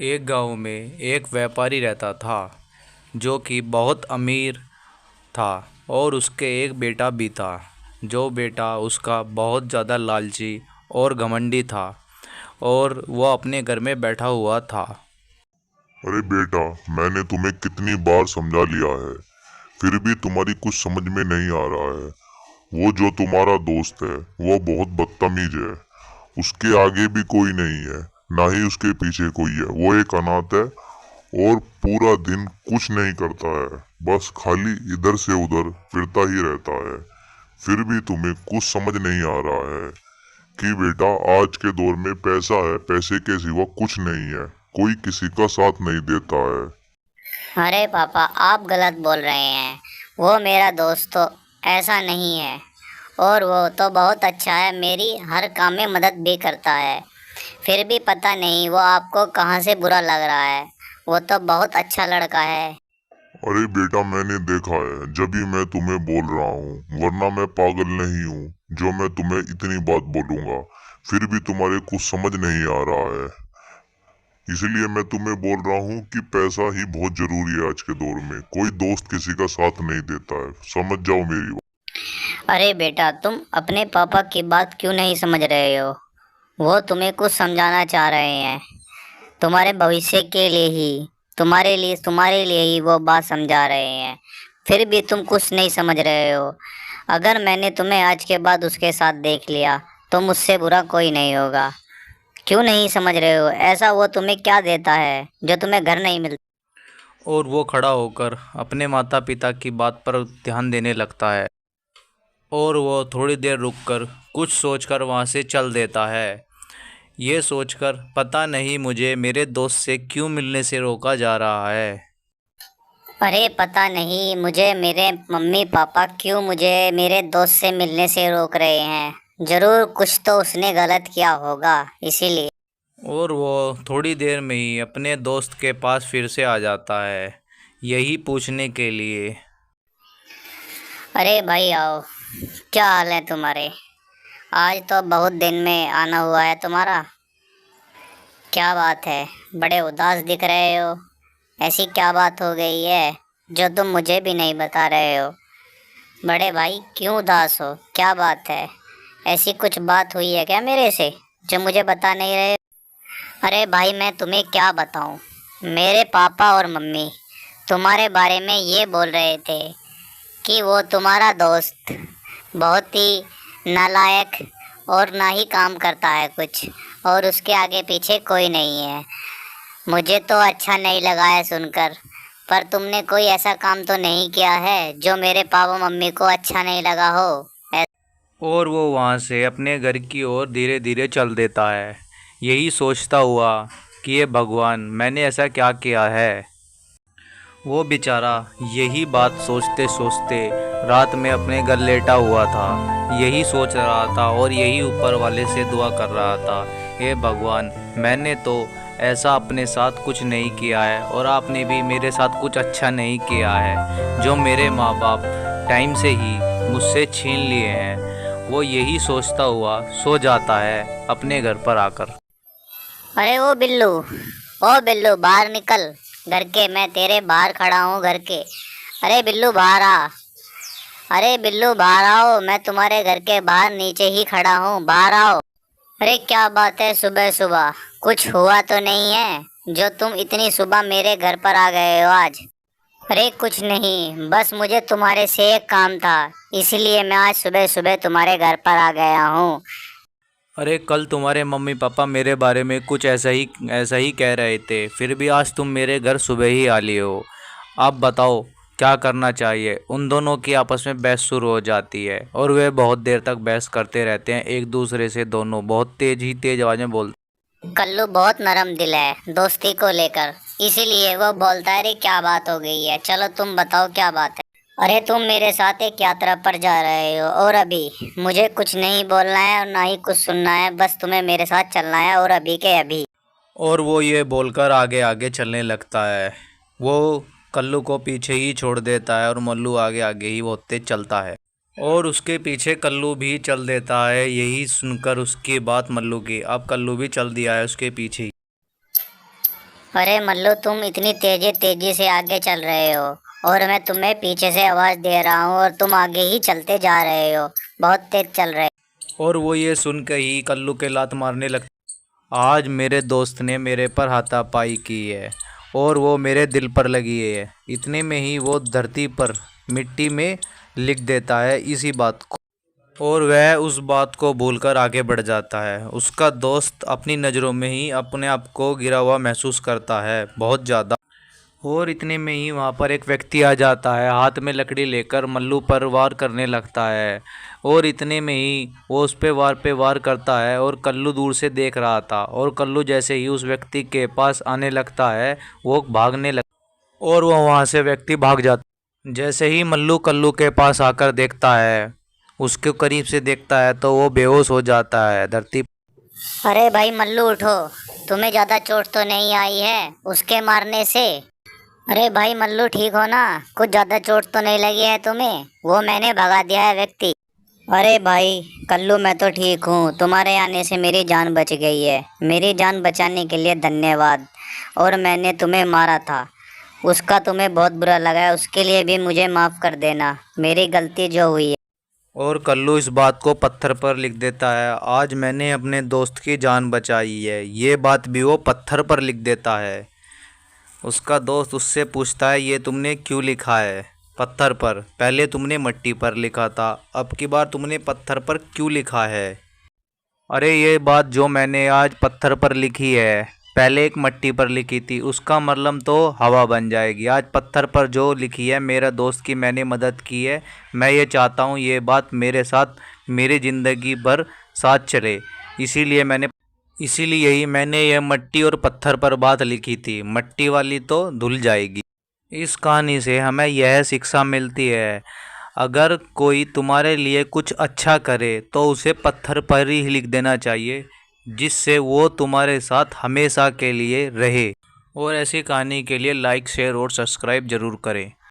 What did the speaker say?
एक गांव में एक व्यापारी रहता था जो कि बहुत अमीर था। और उसके एक बेटा भी था। जो बेटा उसका बहुत ज़्यादा लालची और घमंडी था और वह अपने घर में बैठा हुआ था। अरे बेटा, मैंने तुम्हें कितनी बार समझा लिया है, फिर भी तुम्हारी कुछ समझ में नहीं आ रहा है। वो जो तुम्हारा दोस्त है वो बहुत बदतमीज है। उसके आगे भी कोई नहीं है, ना ही उसके पीछे कोई है। वो एक अनाथ है और पूरा दिन कुछ नहीं करता है, बस खाली इधर से उधर फिरता ही रहता है। फिर भी तुम्हें कुछ समझ नहीं आ रहा है कि बेटा, आज के दौर में पैसा है, पैसे के सिवा कुछ नहीं है। कोई किसी का साथ नहीं देता है। अरे पापा, आप गलत बोल रहे हैं। वो मेरा दोस्त तो ऐसा नहीं है। और वो तो बहुत अच्छा है, मेरी हर काम में मदद भी करता है। फिर भी पता नहीं वो आपको कहाँ से बुरा लग रहा है। वो तो बहुत अच्छा लड़का है। अरे बेटा, मैंने देखा है, जब भी मैं तुम्हें बोल रहा हूँ, वरना मैं पागल नहीं हूँ जो मैं तुम्हें इतनी बात बोलूंगा। फिर भी तुम्हारे कुछ समझ नहीं आ रहा है। इसलिए मैं तुम्हें बोल रहा हूँ कि पैसा ही बहुत जरूरी है आज के दौर में। कोई दोस्त किसी का साथ नहीं देता है, समझ जाओ मेरी बात। अरे बेटा, तुम अपने पापा की बात क्यों नहीं समझ रहे हो? वो तुम्हें कुछ समझाना चाह रहे हैं। तुम्हारे भविष्य के लिए ही, तुम्हारे लिए ही वो बात समझा रहे हैं। फिर भी तुम कुछ नहीं समझ रहे हो। अगर मैंने तुम्हें आज के बाद उसके साथ देख लिया तो मुझसे बुरा कोई नहीं होगा। क्यों नहीं समझ रहे हो? ऐसा वो तुम्हें क्या देता है जो तुम्हें घर नहीं मिलता? और वो खड़ा होकर अपने माता पिता की बात पर ध्यान देने लगता है। और वो थोड़ी देर रुककर कुछ सोचकर वहाँ से चल देता है। ये सोचकर पता नहीं मुझे मेरे दोस्त से क्यों मिलने से रोका जा रहा है। अरे पता नहीं मुझे मेरे मम्मी पापा क्यों मुझे मेरे दोस्त से मिलने से रोक रहे हैं। जरूर कुछ तो उसने गलत किया होगा, इसीलिए। और वो थोड़ी देर में ही अपने दोस्त के पास फिर से आ जाता है, यही पूछने के लिए। अरे भाई आओ, क्या हाल है तुम्हारे? आज तो बहुत दिन में आना हुआ है तुम्हारा। क्या बात है, बड़े उदास दिख रहे हो। ऐसी क्या बात हो गई है जो तुम मुझे भी नहीं बता रहे हो? बड़े भाई क्यों उदास हो? क्या बात है? ऐसी कुछ बात हुई है क्या मेरे से जो मुझे बता नहीं रहे? अरे भाई, मैं तुम्हें क्या बताऊं। मेरे पापा और मम्मी तुम्हारे बारे में ये बोल रहे थे कि वो तुम्हारा दोस्त बहुत ही नालायक और ना ही काम करता है कुछ, और उसके आगे पीछे कोई नहीं है। मुझे तो अच्छा नहीं लगा है सुनकर। पर तुमने कोई ऐसा काम तो नहीं किया है जो मेरे पापा मम्मी को अच्छा नहीं लगा हो? और वो वहाँ से अपने घर की ओर धीरे धीरे चल देता है, यही सोचता हुआ कि ये भगवान, मैंने ऐसा क्या किया है। वो बेचारा यही बात सोचते सोचते रात में अपने घर लेटा हुआ था, यही सोच रहा था और यही ऊपर वाले से दुआ कर रहा था। हे भगवान, मैंने तो ऐसा अपने साथ कुछ नहीं किया है और आपने भी मेरे साथ कुछ अच्छा नहीं किया है जो मेरे माँ बाप टाइम से ही मुझसे छीन लिए हैं। वो यही सोचता हुआ सो जाता है अपने घर पर आकर। अरे ओ बिल्लू बाहर निकल घर के। मैं तेरे बाहर खड़ा हूँ घर के। अरे बिल्लू बाहर आ। अरे बिल्लू बाहर आओ, मैं तुम्हारे घर के बाहर नीचे ही खड़ा हूँ, बाहर आओ। अरे क्या बात है, सुबह सुबह कुछ हुआ तो नहीं है जो तुम इतनी सुबह मेरे घर पर आ गए हो आज? अरे कुछ नहीं, बस मुझे तुम्हारे से एक काम था, इसलिए मैं आज सुबह सुबह तुम्हारे घर पर आ गया हूँ। अरे कल तुम्हारे मम्मी पापा मेरे बारे में कुछ ऐसा ही कह रहे थे, फिर भी आज तुम मेरे घर सुबह ही आ लिए हो। आप बताओ क्या करना चाहिए। उन दोनों की आपस में बहस शुरू हो जाती है और वे बहुत देर तक बहस करते रहते हैं एक दूसरे से। दोनों बहुत तेज आवाज़ में बोलते। कल्लू बहुत नरम दिल है दोस्ती को लेकर, इसीलिए वो बोलता है। अरे क्या बात हो गई है, चलो तुम बताओ क्या बात है। अरे तुम मेरे साथ एक यात्रा पर जा रहे हो और अभी मुझे कुछ नहीं बोलना है और ना ही कुछ सुनना है, बस तुम्हें मेरे साथ चलना है और अभी के अभी। और वो ये बोलकर आगे आगे चलने लगता है। वो कल्लू को पीछे ही छोड़ देता है और मल्लू आगे आगे ही बहुत तेज चलता है और उसके पीछे कल्लू भी चल देता है। यही सुनकर उसकी बात मल्लू की, अब कल्लू भी चल दिया है उसके पीछे ही। अरे मल्लू, तुम इतनी तेजी तेजी से आगे चल रहे हो और मैं तुम्हें पीछे से आवाज दे रहा हूँ और तुम आगे ही चलते जा रहे हो। बहुत तेज चल रहे और वो ये सुन के ही कल्लू के लात मारने लग। आज मेरे दोस्त ने मेरे पर हाथापाई की है और वो मेरे दिल पर लगी है। इतने में ही वो धरती पर मिट्टी में लिख देता है इसी बात को, और वह उस बात को भूलकर आगे बढ़ जाता है। उसका दोस्त अपनी नज़रों में ही अपने आप को गिरा हुआ महसूस करता है बहुत ज़्यादा। और इतने में ही वहाँ पर एक व्यक्ति आ जाता है, हाथ में लकड़ी लेकर मल्लू पर वार करने लगता है। और इतने में ही वो उस पे वार करता है और कल्लू दूर से देख रहा था। और कल्लू जैसे ही उस व्यक्ति के पास आने लगता है वो भागने लग, और वो वहाँ से व्यक्ति भाग जाता। जैसे ही मल्लू कल्लू के पास आकर देखता है, उसके करीब से देखता है, तो वो बेहोश हो जाता है धरती। अरे भाई मल्लू, उठो। तुम्हें ज्यादा चोट तो नहीं आई है उसके मारने से? अरे भाई मल्लू, ठीक हो ना? कुछ ज्यादा चोट तो नहीं लगी है तुम्हें? वो मैंने भगा दिया है व्यक्ति। अरे भाई कल्लू, मैं तो ठीक हूँ। तुम्हारे आने से मेरी जान बच गई है। मेरी जान बचाने के लिए धन्यवाद। और मैंने तुम्हें मारा था, उसका तुम्हें बहुत बुरा लगा है, उसके लिए भी मुझे माफ़ कर देना। मेरी गलती जो हुई है। और कल्लू इस बात को पत्थर पर लिख देता है। आज मैंने अपने दोस्त की जान बचाई है, ये बात भी वो पत्थर पर लिख देता है। उसका दोस्त उससे पूछता है, ये तुमने क्यों लिखा है पत्थर पर? पहले तुमने मिट्टी पर लिखा था, अब की बार तुमने पत्थर पर क्यों लिखा है? अरे ये बात जो मैंने आज पत्थर पर लिखी है, पहले एक मिट्टी पर लिखी थी, उसका मतलब तो हवा बन जाएगी। आज पत्थर पर जो लिखी है, मेरा दोस्त की मैंने मदद की है। मैं ये चाहता हूँ ये बात मेरे साथ मेरी ज़िंदगी भर साथ चले। इसीलिए ही मैंने यह मिट्टी और पत्थर पर बात लिखी थी। मिट्टी वाली तो धुल जाएगी। इस कहानी से हमें यह शिक्षा मिलती है, अगर कोई तुम्हारे लिए कुछ अच्छा करे तो उसे पत्थर पर ही लिख देना चाहिए, जिससे वो तुम्हारे साथ हमेशा के लिए रहे। और ऐसी कहानी के लिए लाइक, शेयर और सब्सक्राइब ज़रूर करें।